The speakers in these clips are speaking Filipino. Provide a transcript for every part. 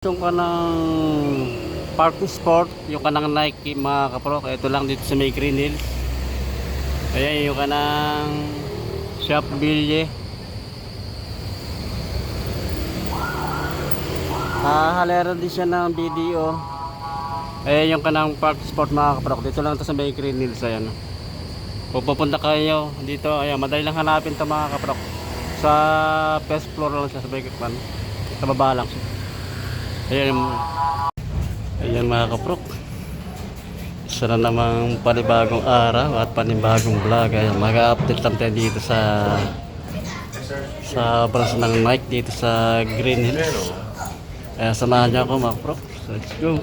Yung kanang Park Sport, yung kanang Nike mga kapro, ito lang dito sa may Green Hills. Ayan yung kanang Shop Ville. Halera din siya ng video. Ayan yung kanang Park Sport mga kapro, dito lang ito sa may Green Hills. Ayan. Kung pupunta kayo dito, ayan, madali lang hanapin ito mga kapro. Sa first floor lang siya sa may kwan. Sa baba lang siya. Ayan mga kaprok, isa na namang panibagong araw at panibagong vlog. Ayan, mag-update lang tayo dito sa branch ng Nike dito sa Green Hills. Ayan, samahan niyo ako mga kaprok, so let's go.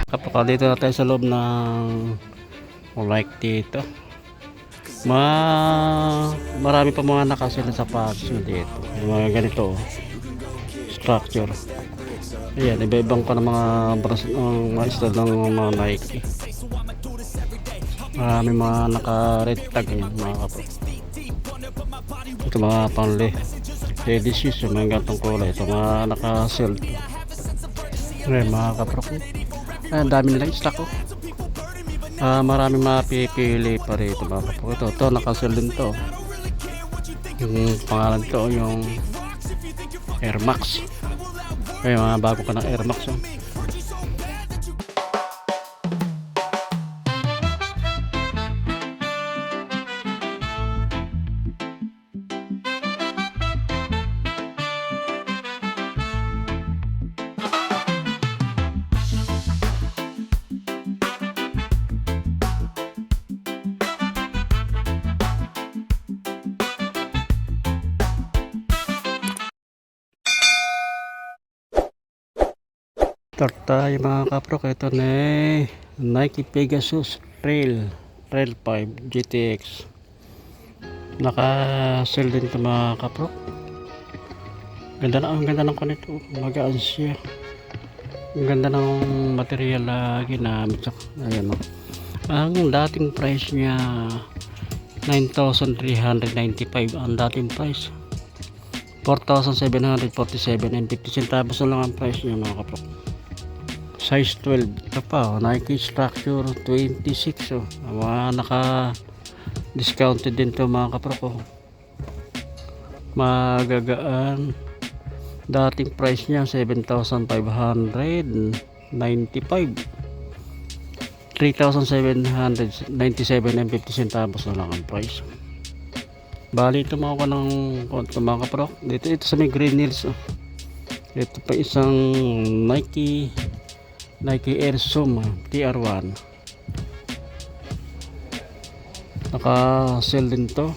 Kapag dito na tayo sa loob ng Nike dito, marami pa mga nakasila sa parts dito, yung mga ganito structure. Ayan, iba-ibang pa ng mga brands ng mga store ng mga Nike. Marami mga naka-red tag yan mga kapro. Ito mga lady shoes, yung mga gantong kulay. Ito mga naka-sell. Ayan mga kapro, ang dami nilang stock ko. Marami mapipili pa rito mga kapro. Ito naka-sell din to. Yung pangalan to yung Air Max. Ay, mga bago ka ng Air Max. Start tayo mga kaprok. Ito na Nike Pegasus Trail 5 GTX. Naka-sell din ito mga kaprok. Ang ganda ng kanito. Magaan siya. Ang ganda ng material na ginamit. Ayan o. Ang dating price niya 9,395. Ang dating price 4,747 and 50 centavos na lang ang price niya mga kaprok. Size 12. Ito pa, Nike Structure 26. Mga naka discounted din to mga kaprok. Magagaan. Dating price niya 7,595, 3,797 and 50 centavos na lang ang price. Bali ito mga mga kaprok. Ito sa may Green Hills. Ito pa isang Nike Air Zoom TR1. Naka-sell din to.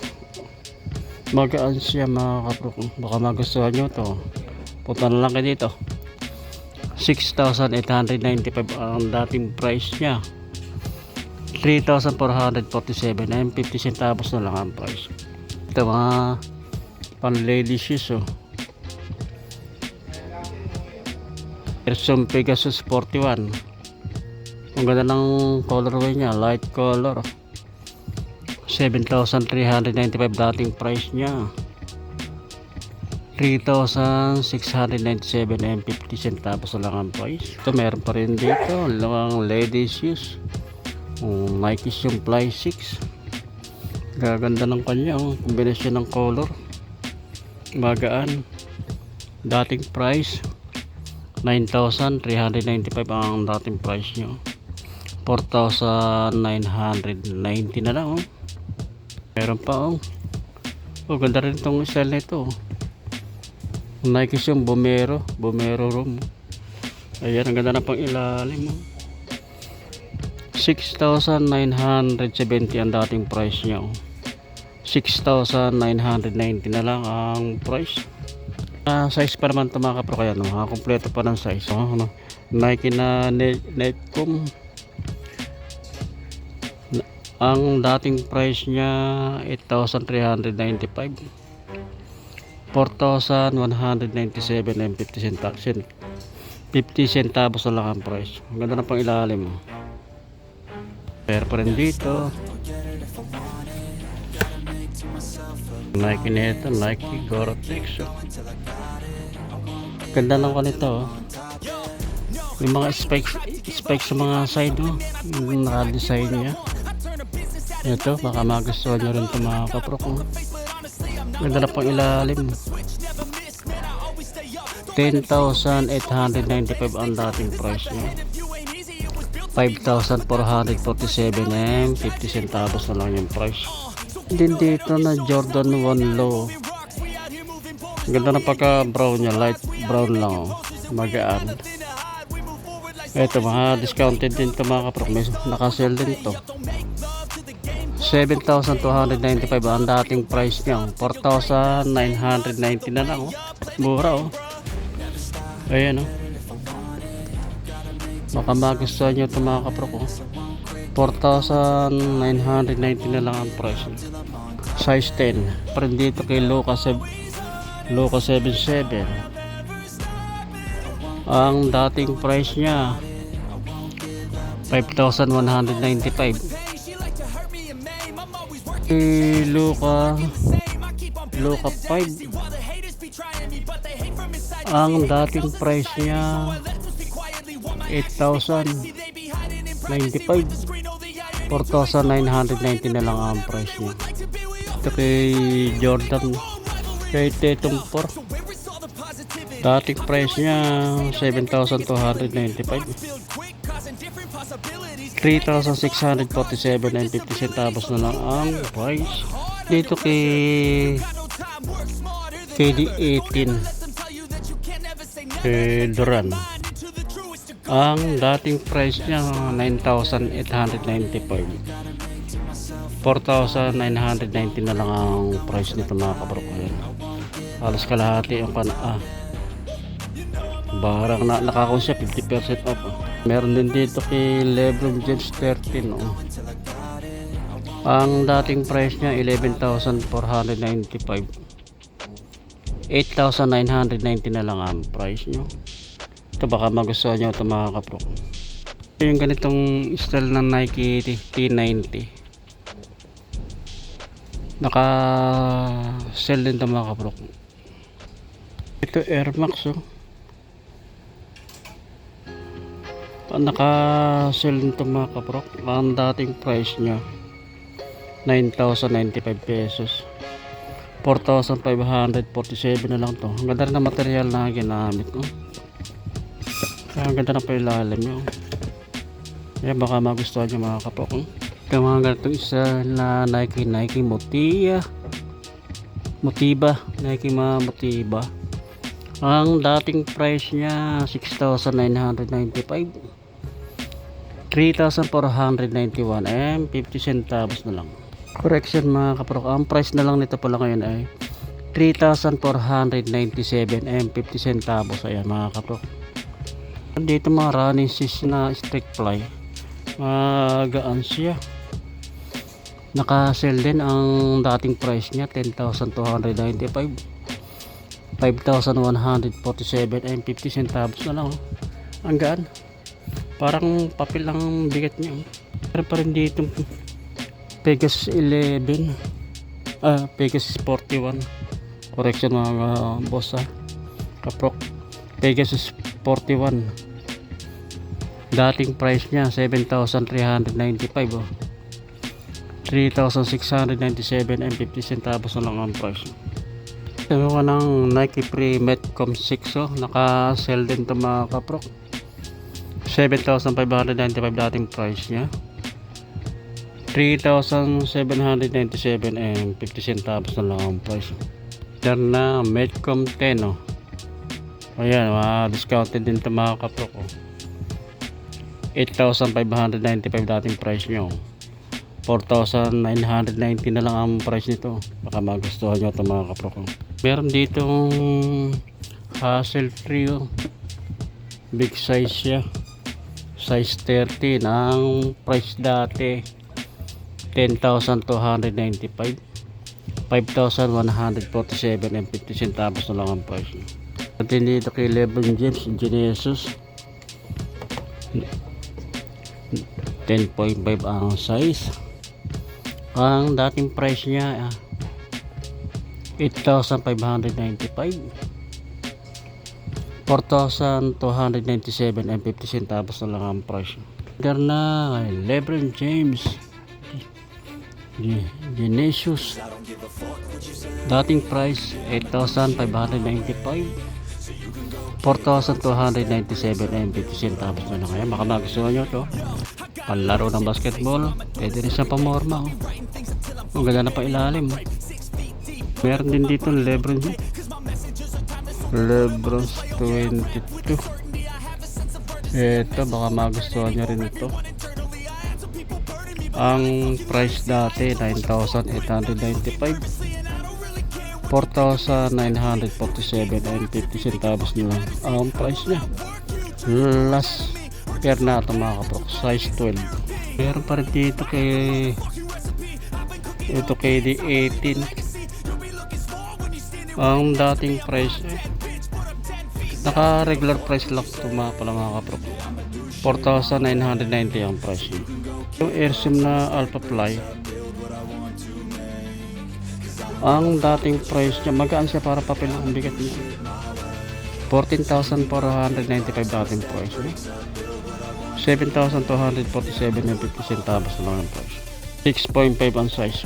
Magaan siya mga kaprok. Baka magustuhan nyo to. Punta na lang kayo dito. 6,895 ang dating price nya. 3,447 and 50 centavos na lang ang price. Ito mga pan-lady shoes. Airzoom Pegasus 41. Ang ganda ng colorway niya, light color. 7,395 dating price niya. 3,697 and 50 centavos lang ang price. Ito meron pa rin dito, mga ladies shoes. Nike yung Fly 6. Gaganda ng kanya, kombinasyon ng color. Magaan. Dating price 9,395 ang dating price nyo. 4,990 na lang. Meron pa ganda rin itong style na ito. Nike yung Bomero Room. Ayan, ang ganda na pang ilalim. 6,970 ang dating price nyo. 6,990 na lang ang price. Size pa naman ito mga kapro, kaya kompleto pa ng size. Nike na Netcom. Ang dating price nya 8,395, 4,197 and 50 centavos na lang ang price. Ang ganda na pang ilalim. Pero pa rin dito Nike nito, Nike Gore-Tex. Ganda ng kanito. May mga spikes sa mga side. Yung naka-design niya. Ito, baka magustuhan nyo rin ito mga kaprok. Ganda na pang ilalim. 10,895 ang dating price niya. 5,447 and 50 centavos na lang yung price. Din dito na Jordan 1 Low. Ganda na pagka brown niya, light brown lang. Magaan. Ito mga discounted din ito mga kaprok. Naka-sell din ito. 7,295 ang dating price niya. 4,990 na lang. Mura ayan baka magustuhan nyo ito mga kaprok. 4,990 na lang ang price niya. Size 10. Parang dito kay Loca 77. Ang dating price niya 5,195. Loca 5, ang dating price niya 8,095. 4,990 na lang ang price niya. Ito kay Jordan, kay Tatum 4, dating price niya 7,295. 3,647 and 50 centavos na lang ang price. Dito kay KD18 kay Duran, ang dating price niya 9,895. 4,990 na lang ang price nito mga kabrok. Halos kalahati yung barang na nakakon siya 50% off. Meron din dito kay Lebron James 13 ang dating price niya 11,495. 8,990 na lang ang price niyo. Ito baka magustuhan nyo ito mga kaprok. Yung ganitong style ng Nike T90, naka sell din ito mga kaprok. Ito Air Max naka sell din ito mga kaprok. Ang dating price nya 9,095 pesos. 4,547 na lang to. Ang ganda na material na ginamit ang ganda na pa ilalim nyo. Kaya baka magustuhan nyo mga kaprok. Ito mga ganitong isa na Nike Motiva. Nike Motiva. Ang dating price nya 6,995. 3,491 and 50 centavos na lang. Correction mga kaprok, ang price na lang nito pala ngayon ay 3,497 and 50 centavos. Ayan mga kaprok. Dito mga running shoes na strict fly, magaan siya. Naka-sell din ang dating price nya 10,295. 5,147 and 50 centavos na lang. Ang gaan, parang papel lang bigat niya. Pero pa rin dito Pegasus 11, Pegasus 41. Correction mga boss kaprok. Pegasus 41, dating price niya 7,395. 3,697 and 50 centavos na lang ang price. Sabi ko ng Nike Free Metcom 6 naka-sell din ito mga kaprok. 7,595 dating price niya. 3,797 and 50 centavos na lang ang price. Yan na Metcom 10 ayan, discounted din ito mga kaprok 8,595 dating price nyo. 4,990 na lang ang price nito. Baka magustuhan nyo ito mga kaprok. Meron ditong Hassel Free big size siya, size 13. Ang price dati 10,295. 5,147 and 50 centavos na lang ang price. At dito kay Lebron James Genesis 10.5 ang size. Ang dating price niya 8,595, 4,297 and 50 centavos na lang ang price. Na kay Lebron James, Genesius, dating price 8,595, 4,297 and 50 centavos na lang. Kaya baka magustuhan nyo to, panlaro ng basketball, pwede rin siya pamorma. Ang ganda na pa ilalim. Meron din dito Lebron Lebron's 22. Ito baka magustuhan nyo rin ito. Ang price dati 9,895, 4,947 and 50 centavos na lang ang price niya. Last pair na ito mga kaprok, size 12. Meron pa rin dito kay KD18. Ang dating price naka regular price lang ito mga kaprok, 4,990 ang price niya. Yung Airsim na Alpha Fly, ang dating price niya, magaan siya para papel ang bigat niya, 14,495 dating price niya. 7,247 and 50 centavos na lang ang price. 6.5 ang size.